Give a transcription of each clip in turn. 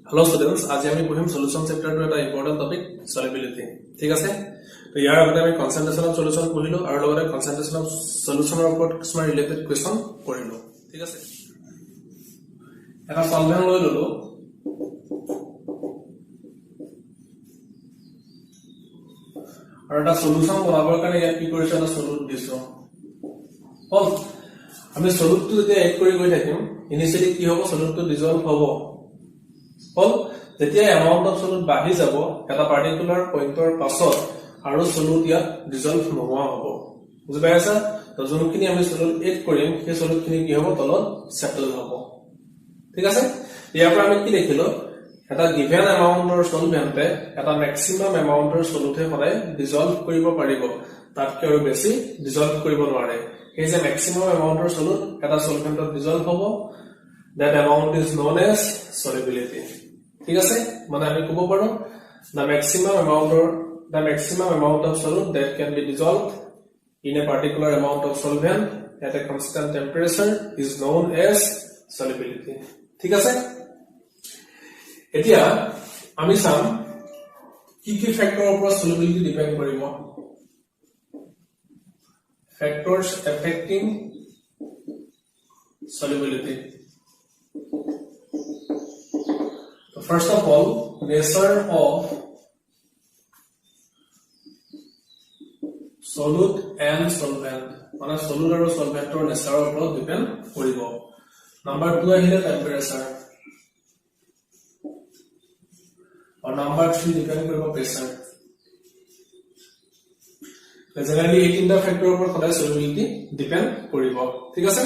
Hello students, আজি আমি পঢ়িম সলিউশন চ্যাপ্টাৰ টো এটা ইম্পৰ্টেন্ট টপিক সলিবিলিটি ঠিক আছে তো ইয়াৰ আগতে আমি কনসেন্ট্ৰেচন অফ সলিউশন পঢ়িলো আৰু লগতে কনসেন্ট্ৰেচন অফ সলিউশনৰ ওপৰত কিছুমান ৰিলেটেড কোৱেশ্চন কৰিলো ঠিক আছে এটা সলভেন্ট লৈ ললো আৰু এটা সলিউশন বনাবৰ কাৰণে ইয়াত কি কৰিছো এটা সলিউট দিছো হল আমি সলিউটটো যেতিয়া এড কৰি গৈ থাকিম ইনিশিয়ালি কি হ'ব সলিউটটো ডিজলভ হ'ব হল যেতিয়া এমাউন্ট অফ সলিউট বাঢ়ি যাব এটা পাৰ্টিকুলাৰ পইণ্টৰ পাছত আৰু সলিউট ইয়াত ডিজলভ নোহোৱা হ'ব বুজি পাইছা তো যোনখিনি আমি সলিউট এড কৰিম সেই সলিউটখিনি কি হ'ব তলত সেটেল হ'ব ঠিক আছে ইয়াৰ পৰা আমি কি দেখিলো এটা গিভেন এমাউন্টৰ সলভেন্টে এটা ম্যাক্সিমাম এমাউন্টৰ সলিউটে সদায় ডিজলভ কৰিব পাৰিব তাতকৈ আৰু বেছি ডিজলভ কৰিব নোৱাৰে এই যে ম্যাক্সিমাম এমাউন্টৰ সলিউট এটা সলভেন্টত ডিজলভ হ'ব that amount is known as solubility ঠিক আছে মানে আমি কব পাৰো the maximum amount of solute that can be dissolved in a particular amount of solvent at a constant temperature is known as solubility ঠিক আছে এতিয়া আমি চাম কি কি ফ্যাক্টৰৰ ওপৰত solubility ডিপেন্ড কৰিব factors affecting solubility. First of all, nature of solute and solvent. Mana solute aru solvent or nature upor depend koribo. Number 2 ahile temperature. Or number 3 depend koribo pressure. Generally 18 factor upor kodai solubility depend koribo. Thik ase?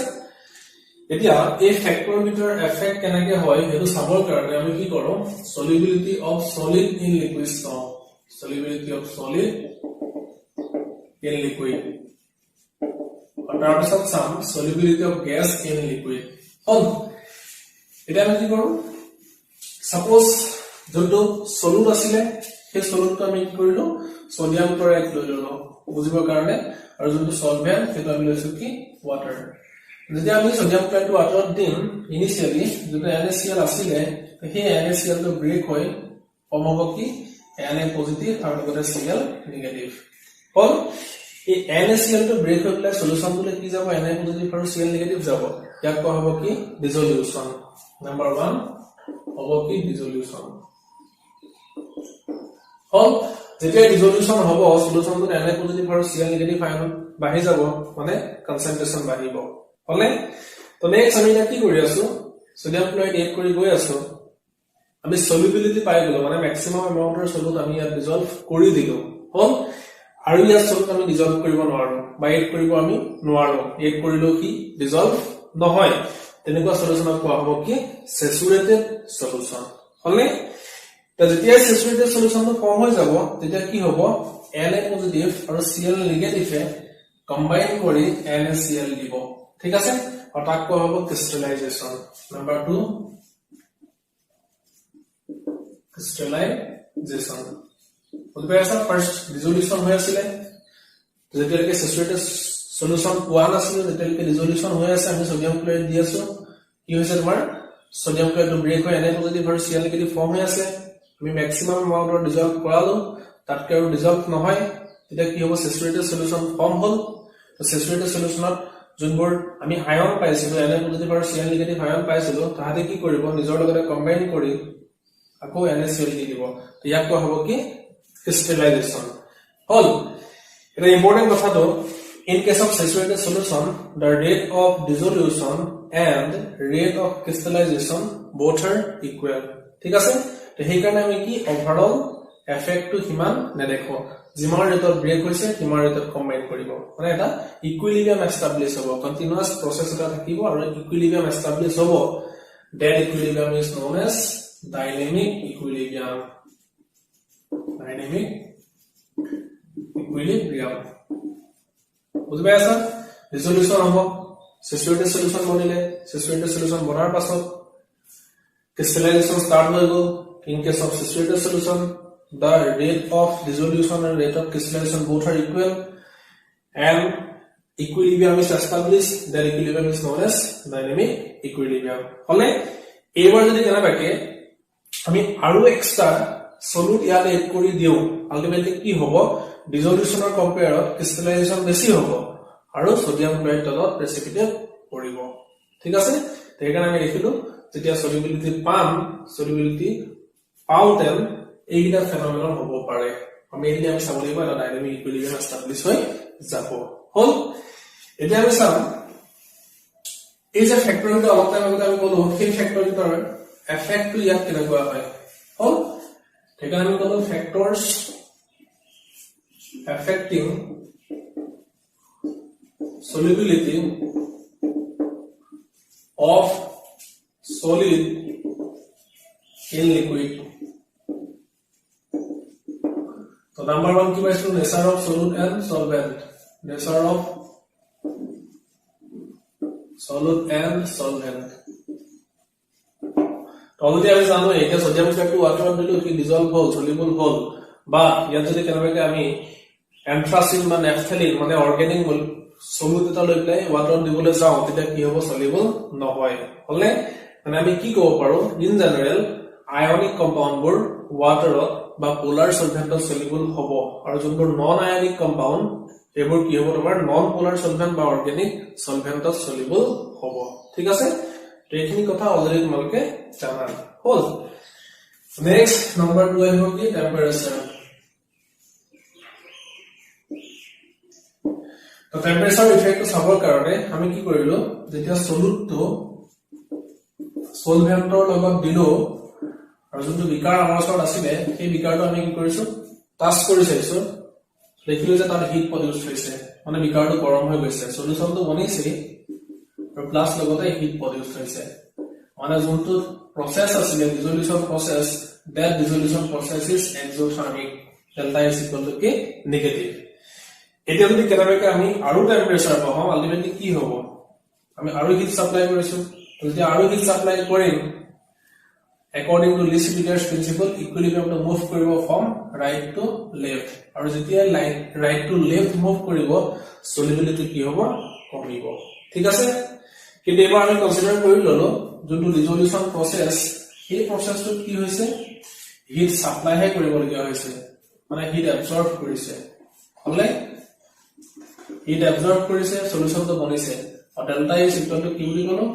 এতিয়া এই factor ভিতৰ effect কেনেকে হয় হেতু সাবৰ কাৰণে আমি কি কৰো solubility of solid in liquid solubility of solid in liquid আৰু তাৰপিছত চাম solubility of gas in liquid হল এটা আমি কি কৰো সাপোজ যোনটো সলিড আছিল সেই সলিডটো আমি কি কৰিলো সোডিয়াম ক্লোৰাইড লৈ ললো বুজিবৰ কাৰণে আৰু যোনটো সলভেন্ট সেইটো আমি লৈছো কি ওয়াটাৰ যদি আমি সোডিয়াম ক্লোৰাইড ওয়াটাৰত দিম ইনিশিয়ালি যেটো NaCl আছিলে সেই NaCl টো ব্ৰেক হৈ ফৰ্ম হ'ব কি Na পজিটিভ আৰু লগতে Cl নেগেটিভ হল এই NaCl টো ব্ৰেক হৈ পেলাই সলিউশনটোলে কি যাব Na পজিটিভ আৰু Cl নেগেটিভ যাব ইয়াক কোৱা হ'ব কি ডিসলিউশন নাম্বাৰ 1 হ'ব কি ডিসলিউশন হল যেতিয়া ডিসলিউশন হ'ব সলিউশনটো Na পজিটিভ আৰু Cl নেগেটিভ আয়ন বাঢ়ি যাব মানে কনসেন্ট্ৰেচন বাঢ়িব হলে তো নেক্সট আমি কি কৰি আছো সোডিয়াম ক্লোৰাইড এড কৰি গৈ আছো আমি সলিবিলিটি পাই গলো মানে ম্যাক্সিমাম এমাউন্টৰ সলিউট আমি ইয়াত ডিজলভ কৰি দিলো হল আৰু ইয়াত সলিউট আমি ডিজলভ কৰিব নোৱাৰো বা এড কৰিব আমি নোৱাৰো এড কৰিলো কি ডিজলভ নহয় তেনেকুৱা সলিউশনক কোৱা হ'ব কি স্যাচুৰেটেড সলিউশন হলে তো যেতিয়া স্যাচুৰেটেড সলিউশনটো ফৰ্ম হৈ যাব তেতিয়া কি হ'ব Na পজিটিভ আৰু Cl নেগেটিভে কম্বাইন কৰি NaCl দিব ঠিক আছে আৰু তাক কোৱা হ'ব ক্ৰিষ্টেলাইজেচন নাম্বাৰ 2 ক্ৰিষ্টেলাইজেচন বুজিছা ফাৰ্স্ট ডিসলিউশন হৈ আছিল যেতিয়ালৈকে স্যাচুৰেটেড সলিউশন পোৱা নাছিল যেতিয়ালৈকে ডিসলিউশন হৈ আছে আমি সোডিয়াম ক্লোৰাইড দি আছো কি হৈছে তোমাৰ সোডিয়াম ক্লোৰাইডটো ব্ৰেক হৈ Na পজিটিভ আৰু Cl নেগেটিভ ফৰ্ম হৈ আছে আমি ম্যাক্সিমাম এমাউন্টৰ ডিজলভ কৰালো তাতকৈ আৰু ডিজলভ নহয় তেতিয়া কি হ'ব স্যাচুৰেটেড সলিউশন ফৰ্ম হ'ল তো স্যাচুৰেটেড সলিউশনত যোনবোৰ আমি আয়ন পাইছিলো Na পজিটিভ আৰু Cl নেগেটিভ আয়ন পাইছিলো তাহাতে কি কৰিব নিজৰ লগতে কম্বাইন কৰি আকৌ NaCl দি দিব তো ইয়াক কোৱা হ'ব কি ক্ৰিষ্টেলাইজেচন হল এটা ইম্পৰ্টেন্ট কথাটো in case of saturated solution the rate of dissolution and rate of crystallization both are equal ঠিক আছে তো সেই কাৰণে আমি কি ওভাৰঅল এফেক্ট টু হিমান নেদেখো যিমান ৰেটত ব্ৰেক হৈছে হিমান ৰেটত কম্বাইন কৰিব মানে এটা ইকুইলিব্ৰিয়াম এস্টাবলিশ হ'ব কন্টিনিউয়াস প্ৰসেস এটা থাকিব আৰু ইকুইলিব্ৰিয়াম এস্টাবলিশ হ'ব that equilibrium is known as dynamic equilibrium বুঝবে আছা রিজলিউশন হ'ব স্যাচুৰেটেড সলিউশন বনিলে স্যাচুৰেটেড সলিউশন বনাৰ পাছত ক্রিস্টালাইজেশন স্টার্ট হৈ গ'ল in case of saturated solution the rate of dissolution and rate of crystallization both are equal and equilibrium is established that equilibrium is known as dynamic equilibrium হলে এইবাৰ যদি কেনে বাকে আমি আৰু extra solute ইয়াত add কৰি দিও আলটিমেটলি কি হ'ব ডিজলিউশনৰ কম্পেয়াৰত ক্ৰিষ্টেলাইজেশন বেছি হ'ব আৰু সোডিয়াম ক্লোৰাইড তলত প্ৰেচিপিটেট কৰিব ঠিক আছে সেইকাৰণে আমি লিখিলো যেতিয়া সলিউবিলিটি পাউটেন এইটা ফেনোমেনন হ'ব পাৰে আমি এনে আমি চাব লাগিব এটা ডাইনামিক ইকুইলিব্ৰিয়াম এস্টাবলিশ হৈ যাব হল এতিয়া আমি চাম এই যে ফ্যাক্টৰটো অলপ টাইম আগতে আমি ক'লো সেই ফ্যাক্টৰটোৰ এফেক্টটো ইয়াত কেনেকুৱা হয় হল সেইকাৰণে আমি ক'লো ফ্যাক্টৰস affecting solubility of solid in liquid. So number 1 ki paise nature of solute and solvent. Nature of solute and solvent. Already আমি জানো এটা সোডিয়াম ফ্যাক্টর ওয়াটার দিলো কি ডিসলভ হল সলিউবল হল বা ইয়াত যদি কেনেবাকে আমি এন্থ্ৰাচিন বা নেফথেলিন মানে অৰ্গেনিক সলিউট এটা লৈ পেলাই ওয়াটাৰ দিবলৈ যাওঁ তেতিয়া কি হ'ব সলিউবল নহয় হলে মানে আমি কি ক'ব পাৰো ইন জেনাৰেল আয়নিক কম্পাউণ্ডবোৰ ওয়াটাৰত বা পোলাৰ সলভেন্টত সলিউবল হ'ব আৰু যোনবোৰ নন আয়নিক কম্পাউণ্ড এইবোৰ কি হ'ব তোমাৰ নন পোলাৰ সলভেন্ট বা অৰ্গেনিক সলভেন্টত সলিউবল হ'ব ঠিক আছে এইখিনি কথা অলৰেডি তোমালোকে জানা হল নেক্সট নম্বৰ 2 আহিব কি টেম্পাৰেচাৰ তো টেম্পাৰেচাৰ ইফেক্ট চাবৰ কাৰণে আমি কি কৰিলো যেতিয়া সলিউটটো সলভেন্টৰ লগত দিলো আৰু যোনটো বিকাৰ আমাৰ ওচৰত আছিল সেই বিকাৰটো আমি কি কৰিছো টাচ কৰি চাইছো দেখিলো যে তাত হিট প্ৰডিউস হৈছে মানে বিকাৰটো গৰম হৈ গৈছে সলিউশনটো বনিছে আৰু প্লাস লগতে হিট প্ৰডিউস হৈছে মানে যোনটো প্ৰসেস আছিল dissolution process that dissolution process is exothermic delta is equal to k negative এতিয়া যদি কেনেবাকে আমি আৰু টেম্পাৰেচাৰ পাওঁ আলটিমেটলি কি হ'ব আমি আৰু হিট সাপ্লাই কৰিছো যদি আৰু হিট সাপ্লাই কৰিম according to Lissy-Peters principle equilibrium to move কৰিব from right to left আৰু যেতিয়া right to left move কৰিব solubility কি হ'ব কমিব ঠিক আছে কিন্তু এবাৰ আমি কনসিডাৰ কৰি ললো যোনটো ডিসলিউশন প্ৰসেস এই প্ৰসেসটো কি হৈছে হিট সাপ্লাই হে কৰিবলগীয়া হৈছে মানে হিট এবজৰ্ব কৰিছে হলে হিট এবজৰ্ব কৰিছে সলিউশনটো বনিছে আৰু ডেল্টা ইজ ইকুয়াল টু কি বুলি ক'লো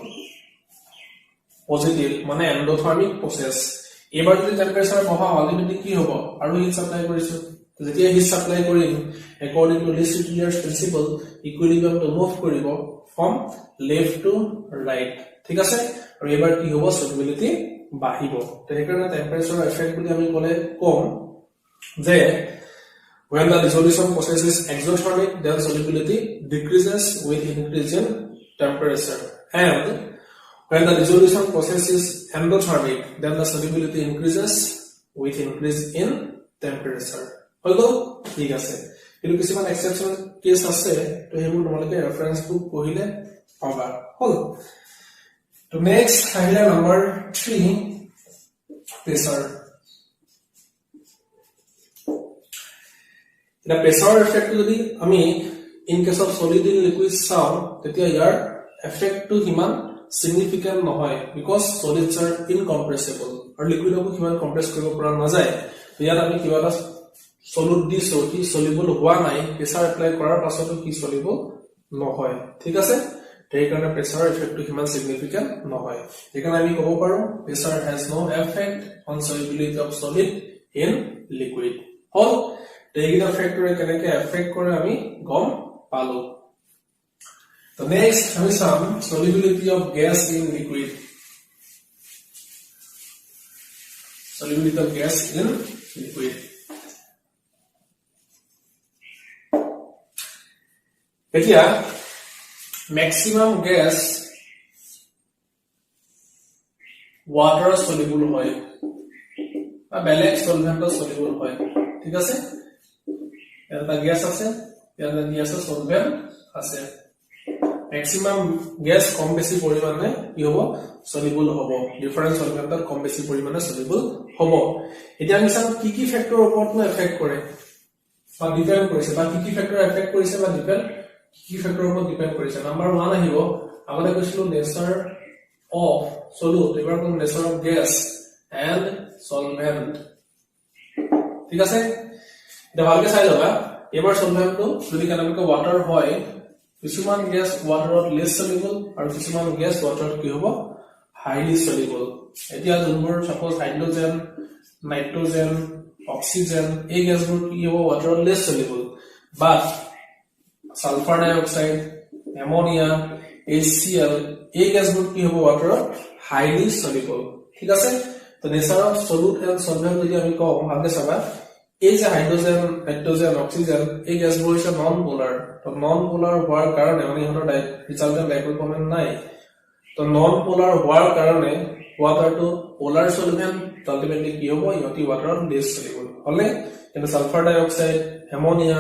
পজিটিভ মানে এন্ডোথার্মিক প্রসেস এবাৰ যদি টেম্পাৰেচাৰ বহা আলটিমেটলি কি হ'ব আৰু হিট সাপ্লাই কৰিছো যেতিয়া হিট সাপ্লাই কৰিম according to Lissy-Peters principle equilibrium to move কৰিব from left to right ঠিক আছে আৰু এবাৰ কি হ'ব solubility বাঢ়িব তো সেইকাৰণে টেম্পাৰেচাৰ এফেক্ট বুলি আমি ক'লে কম যে when the dissolution process is exothermic then solubility decreases with increase in temperature and when the dissolution process is endothermic then the solubility increases with increase in temperature হলো ঠিক আছে কিন্তু কিছুমান এক্সেপশন কেস আছে তো হেমু তোমালোকে ৰেফাৰেন্স বুক পঢ়িলে পাবা হল তো নেক্সট আহিলা নম্বৰ 3 প্ৰেসাৰ The pressure effect যদি আমি in case of solid in liquid চাও তেতিয়া ইয়াৰ effect to হিমান significant নহয় because solids are incompressible আৰু liquid কো হিমান compress কৰিব পৰা নাযায় ইয়াত আমি কিবা এটা solid দিছো কি soluble হোৱা নাই pressure apply কৰাৰ পাছতো কি soluble নহয় ঠিক আছে সেই কাৰণে pressure effect to Himan significant নহয় সেইকাৰণে আমি ক'ব পাৰো pressure has no effect on solubility of solid in liquid হল এইগিটা ফ্যাক্টৰে কেনেকৈ এফেক্ট কৰে আমি গম পালো তো নেক্সট আমি চাম solubility of gas in liquid solubility of gas in liquid এতিয়া maximum gas water soluble হয় বা বেলেগ solvent soluble হয় ঠিক আছে এটা গ্যাস আছে এটা গ্যাস সলভেন্ট আছে ম্যাক্সিমাম গ্যাস কম বেশি পরিমাণে কি হ'ব সলিউবল হ'ব ডিফারেন্স সলভেন্টৰ কম বেশি পৰিমাণে সলিউবল হ'ব এতিয়া আমি চাম কি ফ্যাক্টৰ ওপৰত এফেক্ট কৰে বা ডিপেন্ড কৰিছে বা কি ফ্যাক্টৰ এফেক্ট কৰিছে বা ডিপেন্ড কি ফ্যাক্টৰ ওপৰত ডিপেন্ড কৰিছে নাম্বাৰ 1 আহিব আগতে কৈছিলো নেচাৰ অফ সলিউট এবাৰ কোন nature of gas and solvent ঠিক আছে এটা ভালকে চাই লবা এবাৰ সলভেন্টটো যদি কেনেকৈ ওয়াটাৰ হয় কিছুমান গ্যাস ওয়াটাৰত লেস সলিউবল আৰু কিছুমান গ্যাস ওয়াটাৰত কি হ'ব হাইলি সলিউবল এতিয়া যোনবোৰ সাপোজ হাইড্ৰোজেন নাইট্ৰোজেন অক্সিজেন এই গ্যাসবোৰ কি হ'ব ওয়াটাৰত লেস সলিউবল বাট সালফাৰ ডাইঅক্সাইড অ্যামোনিয়া HCl এই গ্যাসবোৰ কি হ'ব ওয়াটাৰত হাইলি সলিউবল ঠিক আছে তো nature of solute and solvent যদি আমি কওঁ ভালকে চাবা এই যে হাইড্ৰোজেন নাইট্ৰোজেন অক্সিজেন এই গ্যাসবোৰ হৈছে নন পোলাৰ তো নন পোলাৰ হোৱাৰ কাৰণে মানে ইহঁতৰ ৰিজাল্টেন্ট ডাইপল কমেন্ট নাই তো নন পোলাৰ হোৱাৰ কাৰণে ওয়াটাৰটো পোলাৰ সলভেন্ট আলটিমেটলি কি হ'ব ইহঁতি ওয়াটাৰত লেস সলিউবল হলে কিন্তু সালফাৰ ডাইঅক্সাইড অ্যামোনিয়া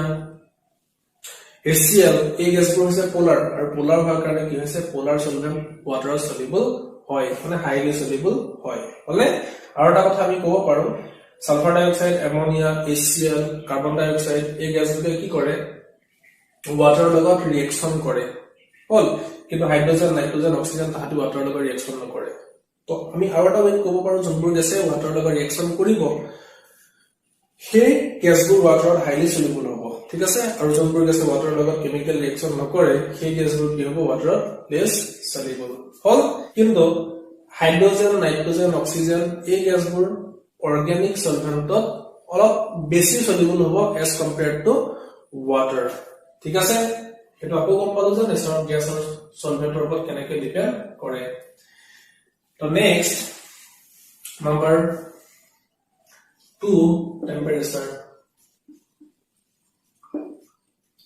HCl এই গ্যাসবোৰ হৈছে পোলাৰ আৰু পোলাৰ হোৱাৰ কাৰণে কি হৈছে পোলাৰ সলভেন্ট ওয়াটাৰত সলিউবল হয় মানে হাইলি সলিউবল হয় হলে আৰু এটা কথা আমি ক'ব পাৰো sulphur dioxide ammonia HCl carbon dioxide এই গ্যাসবোৰে কি কৰে ওয়াটাৰৰ লগত ৰিএকচন কৰে হল কিন্তু হাইড্ৰোজেন নাইট্ৰোজেন অক্সিজেন তাহাঁতি ওয়াটাৰৰ লগত ৰিএকচন নকৰে তো আমি আৰু এটা ওয়ে ক'ব পাৰো যোনবোৰ গেছে ওয়াটাৰৰ লগত ৰিএকচন কৰিব সেই গ্যাসবোৰ ওয়াটাৰত হাইলি সলিউবল হ'ব ঠিক আছে আৰু যোনবোৰ গেছে ওয়াটাৰৰ লগত কেমিক্যাল ৰিএকচন নকৰে সেই গ্যাসবোৰ কি হ'ব ওয়াটাৰত লেস সলিউবল হল কিন্তু হাইড্ৰোজেন নাইট্ৰোজেন অক্সিজেন এই গ্যাসবোৰ organic solvent অলপ বেছি সলিউবল হ'ব as compared to water ঠিক আছে এটো আকৌ গম পালো যে নেচাৰ অফ গ্যাস আৰু সলভেন্টৰ ওপৰত কেনেকৈ ডিপেন্ড কৰে তো নেক্সট নাম্বাৰ 2 টেম্পাৰেচাৰ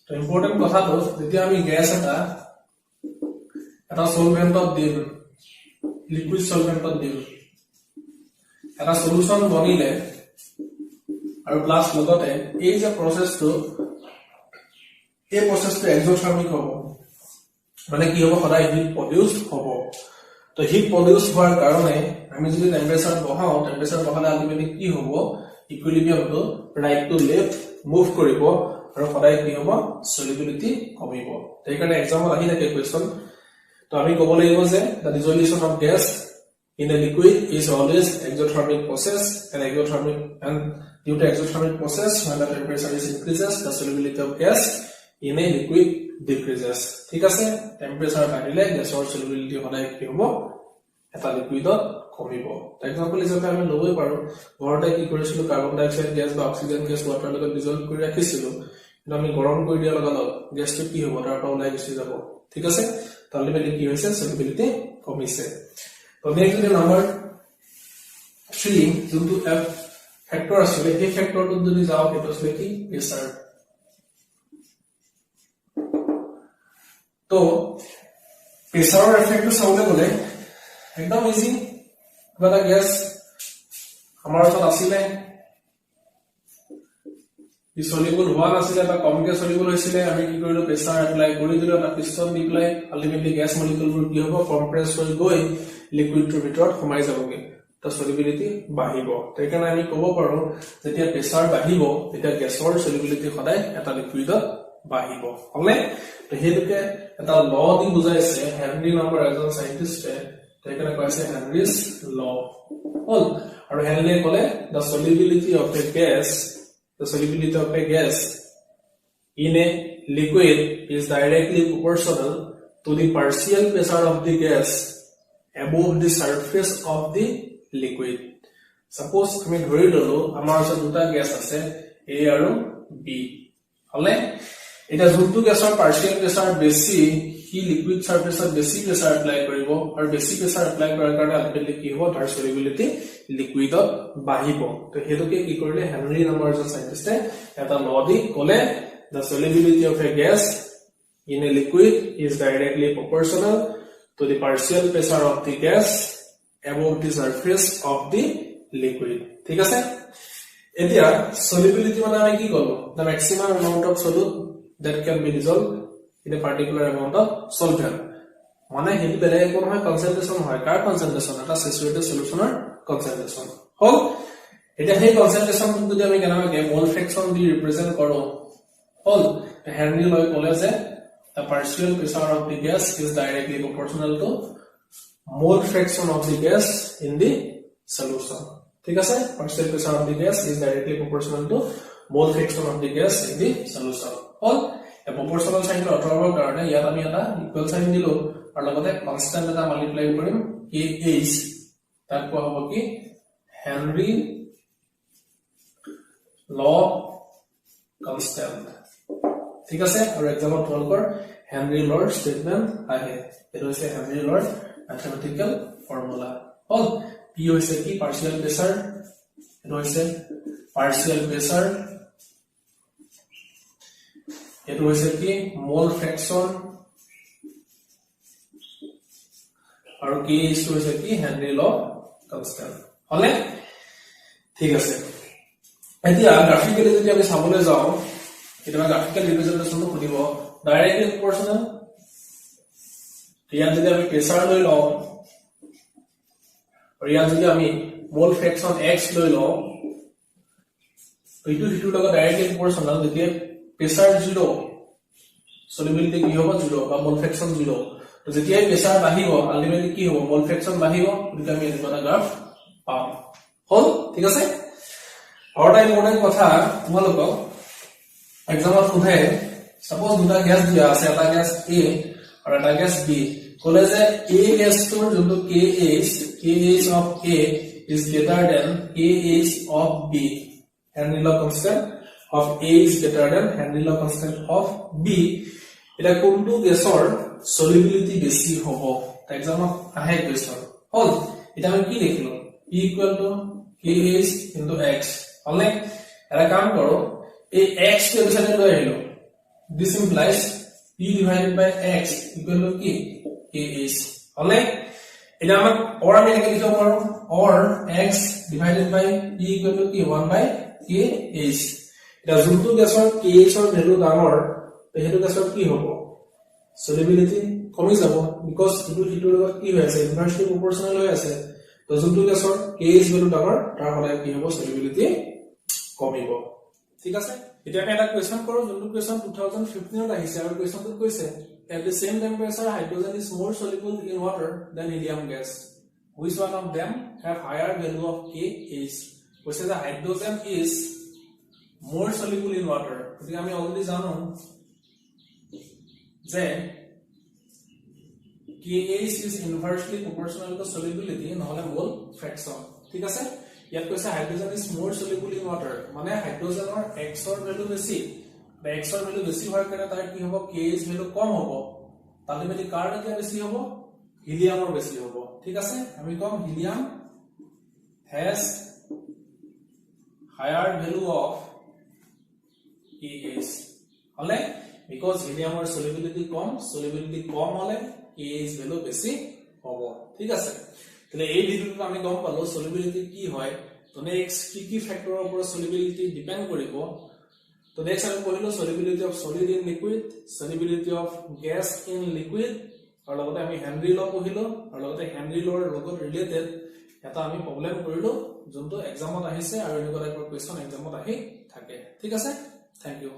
তো ইম্পৰ্টেন্ট কথাটো যেতিয়া আমি গ্যাস এটা সলভেন্টত দিম লিকুইড সলভেন্টত দিম এটা সলিউশন বনিলে আৰু প্লাস লগতে এই যে প্ৰসেসটো এক্সোথাৰ্মিক হ'ব মানে কি হ'ব সদায় হিট প্ৰডিউস হ'ব তো হিট প্ৰডিউস হোৱাৰ কাৰণে আমি যদি টেম্পাৰেচাৰ বঢ়ালে আলটিমেটলি কি হ'ব ইকুইলিব্ৰিয়ামটো ৰাইট টু লেফট মুভ কৰিব আৰু সদায় কি হ'ব সলিউবিলিটি কমিব সেইকাৰণে এক্সাম্পল আহি থাকে কোৱেশ্চন তো আমি ক'ব লাগিব যে the dissolution of gas in a liquid is always exothermic process and due to exothermic process when the temperature is increases the solubility of gas in a liquid decreases ঠিক আছে temperature বাঢ়িলে গ্যাসৰ solubility সদায় কি হ'ব এটা লিকুইডত কমিব example হিচাপে আমি লবই পাৰো ঘৰতে কি কৰিছিল কাৰ্বন ডাই অক্সাইড গ্যাস বা অক্সিজেন গ্যাস ওয়াটাৰ লগত ডিজলভ কৰি ৰাখিছিল কিন্তু আমি গৰম কৰি দিয়াৰ লগে গ্যাসটো কি হ'ব তাৰ পৰা ওলাই গুচি যাব ঠিক আছে আলটিমেটলি কি হৈছে solubility কমিছে তো নেক্সট নাম্বাৰ 3 যোনটো এফ ফ্যাক্টৰ আছে এই ফ্যাক্টৰটো যদি যাও সেইটো আছে কি প্ৰেসাৰ তো প্ৰেসাৰৰ এফেক্টটো চাবলৈ গলে একদম ইজি এটা গ্যাস আমাৰ ওচৰত আছিল সলিউবল হোৱা নাছিল বা কমকে সলিউবল হৈছিল আমি কি কৰিলো প্ৰেসাৰ এপ্লাই কৰি দিলো এটা পিষ্টন দি প্লাই আলটিমেটলি গ্যাস মলিকিউলবোৰ কি হ'ব কম্প্ৰেস হৈ গৈ লিকুইডৰ ভিতৰত সোমাই যাবগে তো সলিউবিলিটি বাঢ়িব সেইকাৰণে আমি ক'ব পাৰো যেতিয়া প্ৰেসাৰ বাঢ়িব তেতিয়া গ্যাসৰ সলিউবিলিটি সদায় এটা লিকুইডত বাঢ়িব হলে তো হেতুকে এটা ল দি বুজাইছে হেনৰি নামৰ এজন সাইন্টিস্টে সেইকাৰণে কৈছে হেনৰিজ ল হল আৰু হেনৰিয়ে ক'লে the solubility of a gas in a liquid is directly proportional to the partial pressure of the gas above the surface of the liquid. Suppose আমি ধৰি ললো আমাৰ ওচৰত দুটা গ্যাস আছে A আৰু B হলে এটা যোনটো গ্যাসৰ পাৰ্শিয়াল প্ৰেসাৰ বেছি হি লিকুইড সাৰফেসত বেছি প্ৰেসাৰ এপ্লাই কৰিব আৰু বেছি প্ৰেসাৰ এপ্লাই কৰাৰ কাৰণে আলটিমেটলি কি হ'ব তাৰ সলিউবিলিটি লিকুইডত বাঢ়িব তো হেতুকে কি কৰিলে হেনৰি নামৰ এজন সাইন্টিস্টে এটা ল দি ক'লে the solubility of a gas in a liquid is directly proportional to the partial pressure of the gas above the surface of the liquid ঠিক আছে এতিয়া solubility মানে আমি কি ক'লো the maximum amount of solute that can be dissolved in a particular amount of solvent মানে হেতু বেলেগ কোন হয় কনসেন্ট্রেশন হয় কার কনসেন্ট্রেশন এটা স্যাচুরেটেড সলিউশনৰ কনসেন্ট্ৰেশন হল এটা সেই কনসেন্ট্ৰেশন যদি আমি কেনেকৈ মোল ফ্ৰেকশন দি ৰিপ্ৰেজেন্ট কৰো হল হেনৰি লৈ ক'লে যে the partial pressure of the gas is directly proportional to mole fraction of the gas in the solution. ঠিক আছে, partial pressure of the gas is directly proportional to mole fraction of the gas in the solution. All a proportional sign to অতৰাবৰ কাৰণে ইয়াত আমি এটা equal sign দিলো আৰু লগতে constant এটা মাল্টিপ্লাই কৰিম kh, তাক কোৱা হ'ব কি হেনৰি law constant. ঠিক আছে, আৰু এক্সাম্পল তোমালোকৰ হেনৰি লৰ স্টেটমেন্ট আহে, এটো হৈছে হেনৰি লৰ ম্যাথমেটিক্যাল ফৰ্মুলা. হল p হৈছে কি পাৰ্শিয়াল প্ৰেসাৰ, এটো হৈছে পাৰ্শিয়াল প্ৰেসাৰ, এটো হৈছে কি মোল ফ্ৰেকশন, আৰু k হৈছে কি হেনৰি ল কনস্ট্যান্ট. হলে ঠিক আছে, এতিয়া গ্ৰাফিক্যালি যদি আমি চাবলৈ যাওঁ, এটা গ্ৰাফিক্যাল ৰিপ্ৰেজেন্টেশনটো খুলিব ডাইৰেক্টলি প্ৰপৰ্শনাল. ইয়াত যদি আমি প্ৰেসাৰ লৈ লওঁ আৰু ইয়াত যদি আমি মোল ফ্ৰেকশন x লৈ লওঁ, এইটো হিটুৰ লগত ডাইৰেক্টলি প্ৰপৰ্শনাল. যেতিয়া প্ৰেসাৰ 0, সলিবিলিটি কি হ'ব 0 বা মোল ফ্ৰেকশন 0. তো যেতিয়া প্ৰেসাৰ বাঢ়িব আলটিমেটলি কি হ'ব মোল ফ্ৰেকশন বাঢ়িব, গতিকে আমি এনেকুৱা এটা গ্ৰাফ পাম. হল ঠিক আছে, আৰু এটা ইম্পৰ্টেন্ট কথা তোমালোকক এক্সামত সোধে, সাপোজ দুটা গ্যাস দিয়া আছে, এটা গ্যাস A আৰু এটা গ্যাস B, কলে যে A গ্যাসটোৰ যোনটো KH of A is greater than KH of B, Henry law constant of A is greater than Henry law constant of B. এটা কোনটো গ্যাসৰ সলিবিলিটি বেছি হ'ব, এক্সামত আহে কোৱেশ্চন. হল এটা আমি কি লিখিলো P equal to KH into X. হলে এটা কাম কৰো, এই x কে বিছাৰে লৈ আহিলো, this implies P divided by X equal to কি KH. হলে এটা আমাক or আমি এনেকৈ লিখিব পাৰো, or X divided by P equal to কি 1 by KH. এটা যোনটো গ্যাসৰ KH ৰ ভ্যালু ডাঙৰ, সেইটো গ্যাসৰ কি হ'ব সলিবিলিটি কমি যাব, বিকজ ইটো হিটৰ লগত কি হৈ আছে ইনভাৰ্সলি প্ৰপৰ্শনাল হৈ আছে. তো যোনটো গ্যাসৰ KH ভ্যালু ডাঙৰ তাৰ হলে কি হ'ব সলিবিলিটি কমিব. ঠিক আছে, এতিয়া আমি এটা কোৱেশ্চন কৰো, যোনটো কোৱেশ্চন 2015 ত আহিছে, আৰু কোৱেশ্চনটো কৈছে at the same temperature hydrogen is more soluble in water than helium gas, which one of them have higher value of KH. কৈছে যে hydrogen is more soluble in water. গতিকে আমি অলৰেডি জানো যে KH is inversely proportional to solubility নহলে mole fraction. ঠিক আছে, ইয়াত কৈছে হাইড্ৰোজেন ইজ মোৰ সলিবল ইন ওয়াটাৰ, মানে হাইড্ৰোজেনৰ x ৰ ভ্যালু বেছি, বা x ৰ ভ্যালু বেছি হোৱাৰ কাৰণে তাৰ কি হ'ব KH ভ্যালু কম হ'ব, আলটিমেটলি কাৰ কি বেছি হ'ব হিলিয়ামৰ বেছি হ'ব. ঠিক আছে, আমি কম helium has higher value of KH. হলে because হিলিয়ামৰ সলিবিলিটি কম হলে KH ভ্যালু বেছি হ'ব. ঠিক আছে, তাহলে এই ভিডিওটো আমি গম পালো সলিবিলিটি কি হয়, তো নেক্সট কি ফ্যাক্টৰৰ ওপৰত সলিবিলিটি ডিপেন্ড কৰিব. তো নেক্সট আমি পঢ়িলো solubility of solid in liquid, solubility of gas in liquid, আৰু লগতে আমি হেনৰি ল পঢ়িলো, আৰু লগতে হেনৰি লৰ লগত ৰিলেটেড এটা আমি প্ৰবলেম কৰিলো যোনটো এক্সামত আহিছে, আৰু এনেকুৱা টাইপৰ কোৱেশ্চন এক্সামত আহি থাকে. ঠিক আছে, থ্যাংক ইউ.